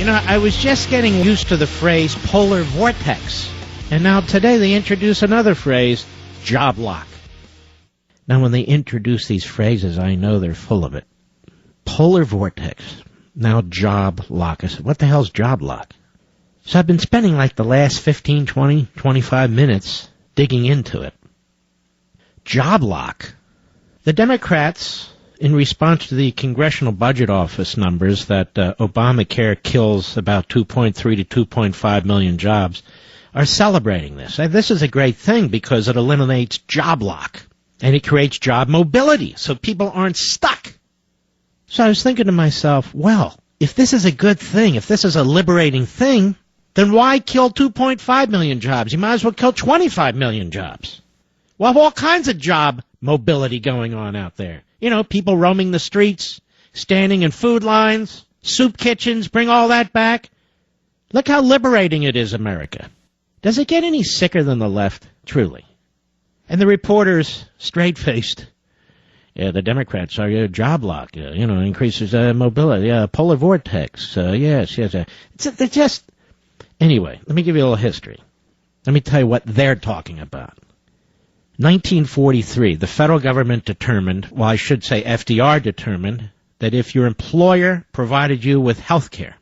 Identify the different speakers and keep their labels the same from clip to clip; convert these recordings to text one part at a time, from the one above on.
Speaker 1: You know, I was just getting used to the phrase polar vortex, and now today they introduce another phrase, job lock. Now when they introduce these phrases, I know they're full of it. Polar vortex, now job lock. I said, what the hell's job lock? So I've been spending like the last 15, 20, 25 minutes digging into it. Job lock. The Democrats, in response to the Congressional Budget Office numbers that Obamacare kills about 2.3 to 2.5 million jobs, are celebrating this. This is a great thing because it eliminates job lock and it creates job mobility so people aren't stuck. So I was thinking to myself, well, if this is a good thing, if this is a liberating thing, then why kill 2.5 million jobs? You might as well kill 25 million jobs. We'll have all kinds of job mobility going on out there. You know, people roaming the streets, standing in food lines, soup kitchens, bring all that back. Look how liberating it is, America. Does it get any sicker than the left? Truly. And the reporters, straight-faced, yeah, the Democrats are job lock, increases mobility, polar vortex, yes. They're just... Anyway, let me give you a little history. Let me tell you what they're talking about. 1943, the federal government determined, well, I should say FDR determined, that if your employer provided you with health care,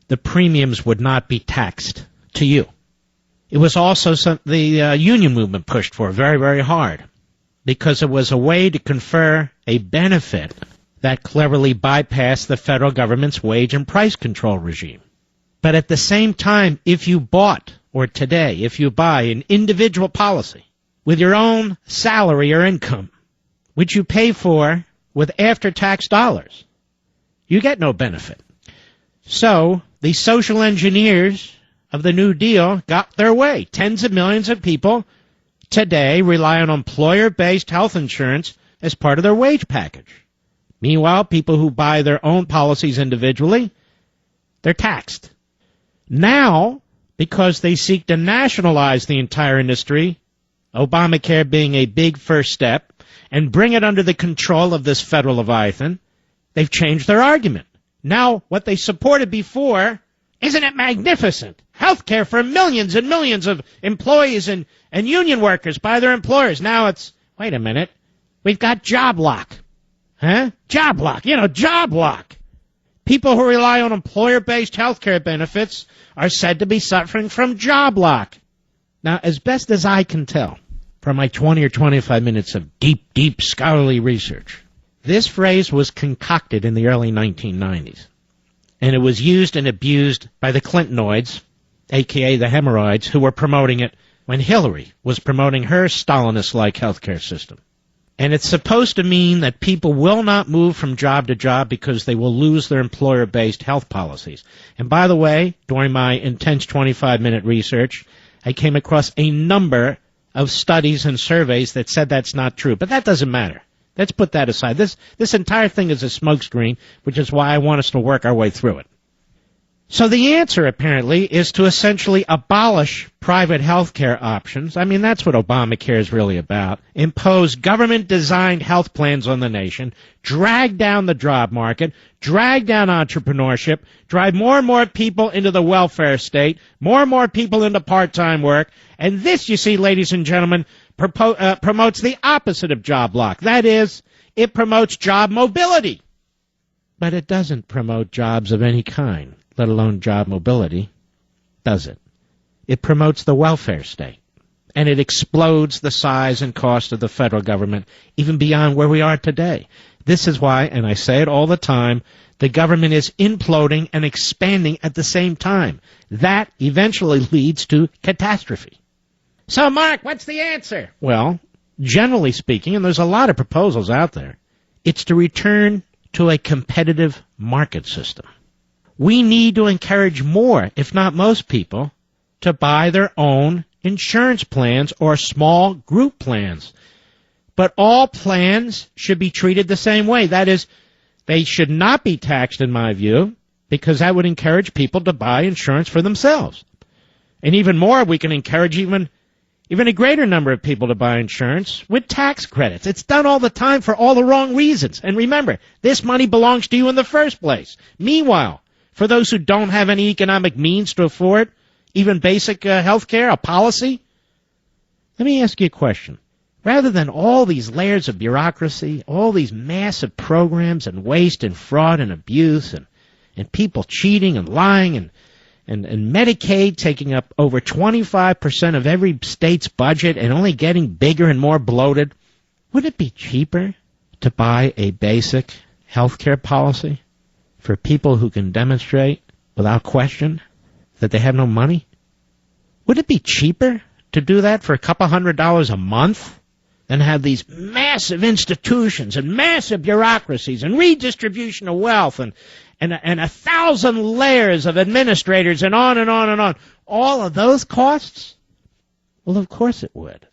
Speaker 1: the premiums would not be taxed to you. It was also the union movement pushed for very, very hard because it was a way to confer a benefit that cleverly bypassed the federal government's wage and price control regime. But at the same time, if you bought, or today, if you buy an individual policy with your own salary or income, which you pay for with after-tax dollars, you get no benefit. So the social engineers of the New Deal got their way. Tens of millions of people today rely on employer-based health insurance as part of their wage package. Meanwhile, people who buy their own policies individually, they're taxed. Now, because they seek to nationalize the entire industry, Obamacare being a big first step, and bring it under the control of this federal leviathan, they've changed their argument. Now, what they supported before, isn't it magnificent? Health care for millions and millions of employees and union workers by their employers. Now it's, wait a minute, we've got job lock. Huh? Job lock, job lock. People who rely on employer-based health care benefits are said to be suffering from job lock. Now, as best as I can tell, from my 20 or 25 minutes of deep, deep scholarly research, this phrase was concocted in the early 1990s. And it was used and abused by the Clintonoids, a.k.a. the hemorrhoids, who were promoting it when Hillary was promoting her Stalinist-like healthcare system. And it's supposed to mean that people will not move from job to job because they will lose their employer-based health policies. And by the way, during my intense 25-minute research, I came across a number of studies and surveys that said that's not true. But that doesn't matter. Let's put that aside. This entire thing is a smokescreen, which is why I want us to work our way through it. So the answer, apparently, is to essentially abolish private health care options. I mean, that's what Obamacare is really about. Impose government-designed health plans on the nation, drag down the job market, drag down entrepreneurship, drive more and more people into the welfare state, more and more people into part-time work. And this, you see, ladies and gentlemen, promotes the opposite of job lock. That is, it promotes job mobility. But it doesn't promote jobs of any kind, let alone job mobility, does it? It promotes the welfare state, and it explodes the size and cost of the federal government even beyond where we are today. This is why, and I say it all the time, the government is imploding and expanding at the same time. That eventually leads to catastrophe. So, Mark, what's the answer? Well, generally speaking, and there's a lot of proposals out there, it's to return to a competitive market system. We need to encourage more, if not most people, to buy their own insurance plans or small group plans. But all plans should be treated the same way. That is, they should not be taxed, in my view, because that would encourage people to buy insurance for themselves. And even more, we can encourage even a greater number of people to buy insurance with tax credits. It's done all the time for all the wrong reasons. And remember, this money belongs to you in the first place. Meanwhile, for those who don't have any economic means to afford even basic health care, a policy? Let me ask you a question. Rather than all these layers of bureaucracy, all these massive programs and waste and fraud and abuse and people cheating and lying and Medicaid taking up over 25% of every state's budget and only getting bigger and more bloated, would it be cheaper to buy a basic health care policy for people who can demonstrate without question that they have no money? Would it be cheaper to do that for a couple $100 a month than have these massive institutions and massive bureaucracies and redistribution of wealth and 1,000 layers of administrators and on and on and on? All of those costs? Well, of course it would.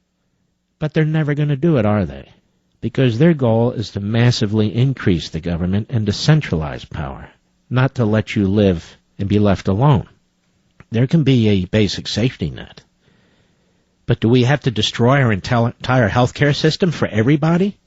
Speaker 1: But they're never going to do it, are they? Because their goal is to massively increase the government and to centralize power, not to let you live and be left alone. There can be a basic safety net. But do we have to destroy our entire healthcare system for everybody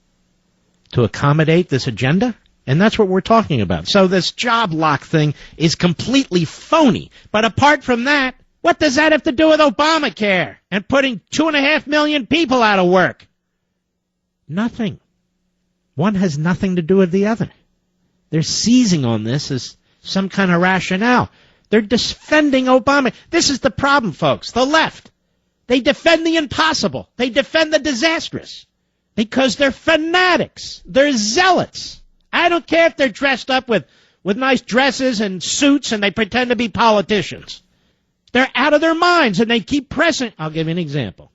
Speaker 1: to accommodate this agenda? And that's what we're talking about. So this job lock thing is completely phony. But apart from that, what does that have to do with Obamacare and putting 2.5 million people out of work? Nothing. One has nothing to do with the other. They're seizing on this as some kind of rationale. They're defending Obama. This is the problem, folks. The left. They defend the impossible. They defend the disastrous. Because they're fanatics. They're zealots. I don't care if they're dressed up with nice dresses and suits and they pretend to be politicians. They're out of their minds and they keep pressing. I'll give you an example.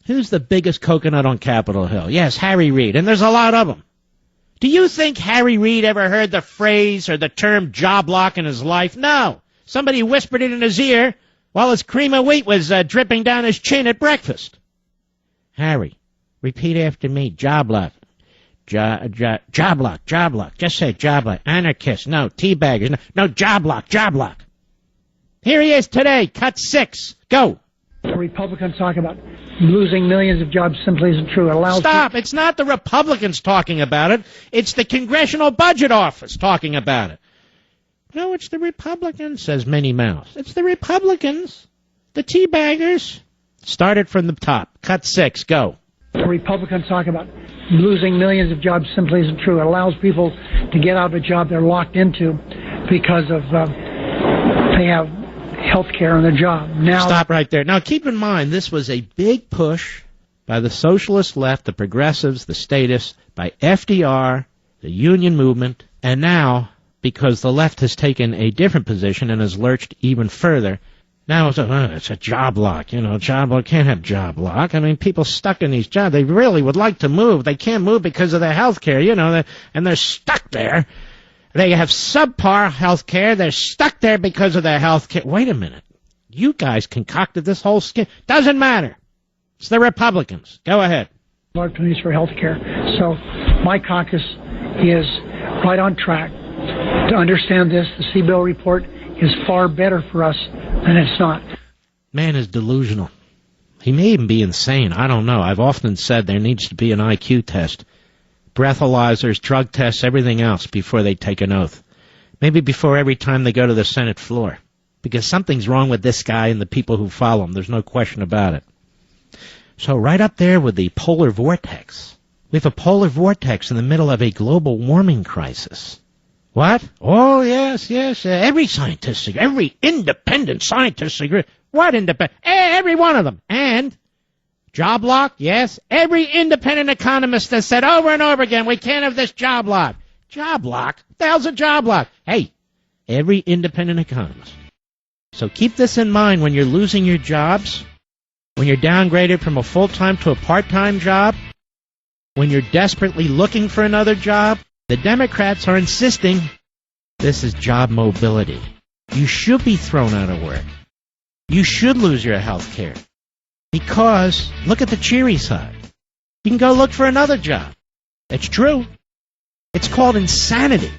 Speaker 1: Who's the biggest coconut on Capitol Hill? Yes, Harry Reid, and there's a lot of them. Do you think Harry Reid ever heard the phrase or the term job lock in his life? No. Somebody whispered it in his ear while his cream of wheat was dripping down his chin at breakfast. Harry, repeat after me. Job lock. Job lock, job lock. Just say job lock. Anarchist, no. Teabaggers, no. Job lock, job lock. Here he is today, cut 6. Go.
Speaker 2: The Republicans talk about losing millions of jobs simply isn't true. It allows
Speaker 1: Stop. It's not the Republicans talking about it. It's the Congressional Budget Office talking about it. No, it's the Republicans, says Minnie Mouse. It's the Republicans. The teabaggers. Start it from the top. Cut 6. Go.
Speaker 2: The Republicans talk about losing millions of jobs simply isn't true. It allows people to get out of a job they're locked into because of they have health care on the job. Now,
Speaker 1: stop right there. Now, keep in mind, this was a big push by the socialist left, the progressives, the statists, by FDR, the union movement, and now, because the left has taken a different position and has lurched even further, now it's a job lock. Job lock, can't have job lock. I mean, people stuck in these jobs, they really would like to move. They can't move because of their health care, and they're stuck there. They have subpar health care. They're stuck there because of their health care. Wait a minute. You guys concocted this whole scheme. Doesn't matter. It's the Republicans. Go ahead.
Speaker 2: Opportunities for health care. So my caucus is right on track to understand this. The C-Bill report is far better for us than it's not.
Speaker 1: Man is delusional. He may even be insane. I don't know. I've often said there needs to be an IQ test. Breathalyzers, drug tests, everything else before they take an oath. Maybe before every time they go to the Senate floor. Because something's wrong with this guy and the people who follow him. There's no question about it. So right up there with the polar vortex. We have a polar vortex in the middle of a global warming crisis. What? Oh, yes. Every scientist, every independent scientist agrees. What independent? Every one of them. And job lock, yes. Every independent economist has said over and over again, we can't have this job lock. Job lock? What the hell's a job lock? Hey, every independent economist. So keep this in mind when you're losing your jobs, when you're downgraded from a full-time to a part-time job, when you're desperately looking for another job. The Democrats are insisting this is job mobility. You should be thrown out of work. You should lose your health care. Because, look at the cheery side. You can go look for another job. It's true. It's called insanity.